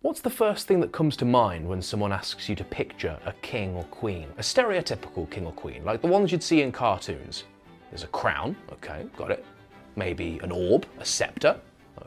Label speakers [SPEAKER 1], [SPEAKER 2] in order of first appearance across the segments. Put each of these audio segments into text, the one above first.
[SPEAKER 1] What's the first thing that comes to mind when someone asks you to picture a king or queen? A stereotypical king or queen, like the ones you'd see in cartoons. There's a crown, okay, got it. Maybe an orb, a scepter,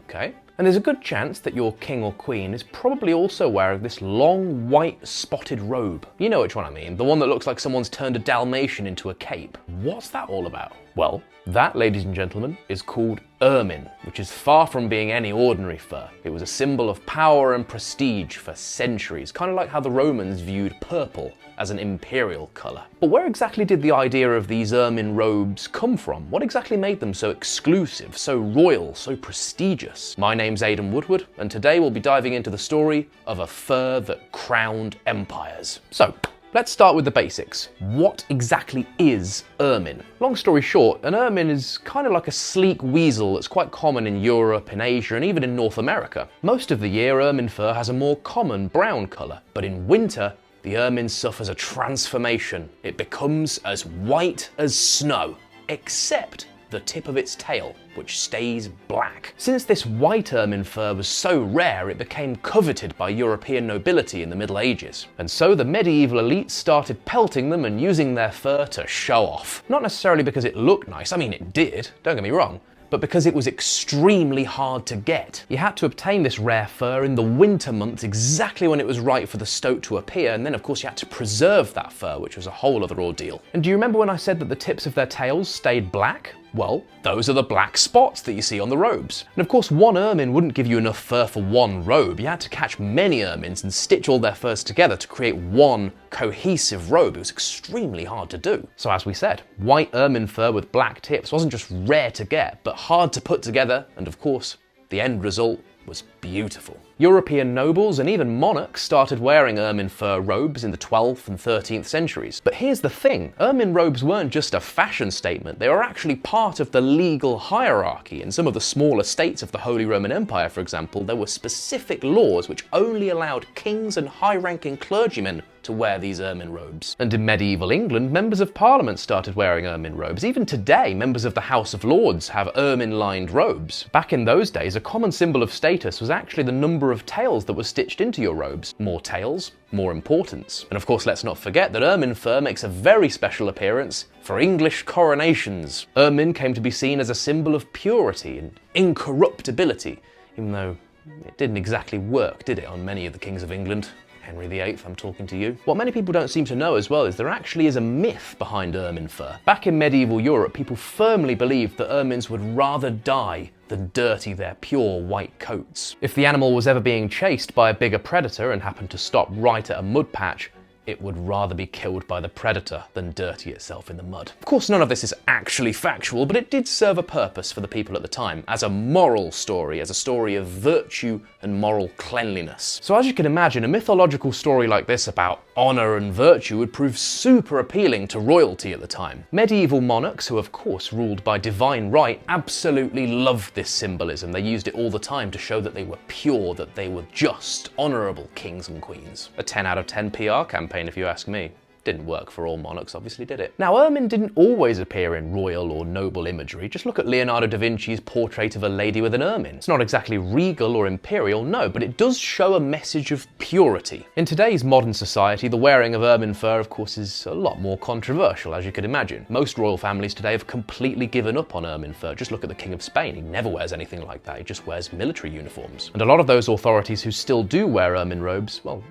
[SPEAKER 1] okay. And there's a good chance that your king or queen is probably also wearing this long, white, spotted robe. You know which one I mean, the one that looks like someone's turned a Dalmatian into a cape. What's that all about? Well, that, ladies and gentlemen, is called ermine, which is far from being any ordinary fur. It was a symbol of power and prestige for centuries, kind of like how the Romans viewed purple as an imperial colour. But where exactly did the idea of these ermine robes come from? What exactly made them so exclusive, so royal, so prestigious? My name's Aydan Woodward, and today we'll be diving into the story of a fur that crowned empires. So, let's start with the basics. What exactly is ermine? Long story short, an ermine is kind of like a sleek weasel that's quite common in Europe, in Asia, and even in North America. Most of the year, ermine fur has a more common brown colour, but in winter, the ermine suffers a transformation. It becomes as white as snow, except the tip of its tail, which stays black. Since this white ermine fur was so rare, it became coveted by European nobility in the Middle Ages. And so the medieval elites started pelting them and using their fur to show off. Not necessarily because it looked nice, I mean it did, don't get me wrong, but because it was extremely hard to get. You had to obtain this rare fur in the winter months, exactly when it was right for the stoat to appear, and then of course you had to preserve that fur, which was a whole other ordeal. And do you remember when I said that the tips of their tails stayed black? Well, those are the black spots that you see on the robes. And of course, one ermine wouldn't give you enough fur for one robe. You had to catch many ermines and stitch all their furs together to create one cohesive robe. It was extremely hard to do. So as we said, white ermine fur with black tips wasn't just rare to get, but hard to put together, and of course, the end result was beautiful. European nobles and even monarchs started wearing ermine fur robes in the 12th and 13th centuries. But here's the thing, ermine robes weren't just a fashion statement, they were actually part of the legal hierarchy. In some of the smaller states of the Holy Roman Empire, for example, there were specific laws which only allowed kings and high-ranking clergymen to wear these ermine robes. And in medieval England, members of parliament started wearing ermine robes. Even today, members of the House of Lords have ermine-lined robes. Back in those days, a common symbol of status was actually the number of tails that were stitched into your robes. More tails, more importance. And of course, let's not forget that ermine fur makes a very special appearance for English coronations. Ermine came to be seen as a symbol of purity and incorruptibility, even though it didn't exactly work, did it, on many of the kings of England? Henry VIII, I'm talking to you. What many people don't seem to know as well is there actually is a myth behind ermine fur. Back in medieval Europe, people firmly believed that ermines would rather die than dirty their pure white coats. If the animal was ever being chased by a bigger predator and happened to stop right at a mud patch, it would rather be killed by the predator than dirty itself in the mud. Of course, none of this is actually factual, but it did serve a purpose for the people at the time, as a moral story, as a story of virtue and moral cleanliness. So as you can imagine, a mythological story like this about honour and virtue would prove super appealing to royalty at the time. Medieval monarchs, who of course ruled by divine right, absolutely loved this symbolism. They used it all the time to show that they were pure, that they were just, honourable kings and queens. A 10 out of 10 PR campaign, if you ask me. Didn't work for all monarchs, obviously, did it? Now, ermine didn't always appear in royal or noble imagery. Just look at Leonardo da Vinci's portrait of a lady with an ermine. It's not exactly regal or imperial, no, but it does show a message of purity. In today's modern society, the wearing of ermine fur, of course, is a lot more controversial, as you could imagine. Most royal families today have completely given up on ermine fur. Just look at the King of Spain. He never wears anything like that. He just wears military uniforms. And a lot of those authorities who still do wear ermine robes, well,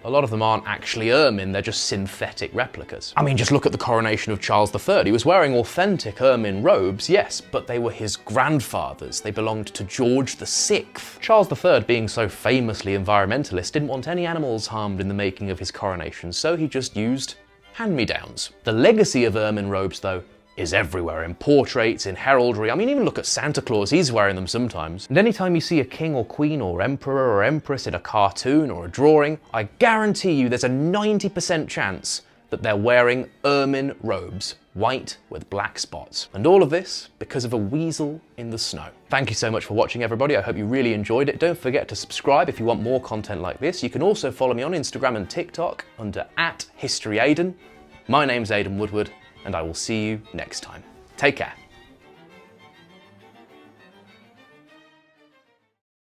[SPEAKER 1] a lot of them aren't actually ermine, they're just synthetic replicas. I mean, just look at the coronation of Charles III. He was wearing authentic ermine robes, yes, but they were his grandfather's. They belonged to George VI. Charles III, being so famously environmentalist, didn't want any animals harmed in the making of his coronation, so he just used hand-me-downs. The legacy of ermine robes, though, is everywhere, in portraits, in heraldry. I mean, even look at Santa Claus, he's wearing them sometimes. And anytime you see a king or queen or emperor or empress in a cartoon or a drawing, I guarantee you there's a 90% chance that they're wearing ermine robes, white with black spots. And all of this because of a weasel in the snow. Thank you so much for watching, everybody. I hope you really enjoyed it. Don't forget to subscribe if you want more content like this. You can also follow me on Instagram and TikTok under @HistoryAydan. My name's Aydan Woodward, and I will see you next time. Take care.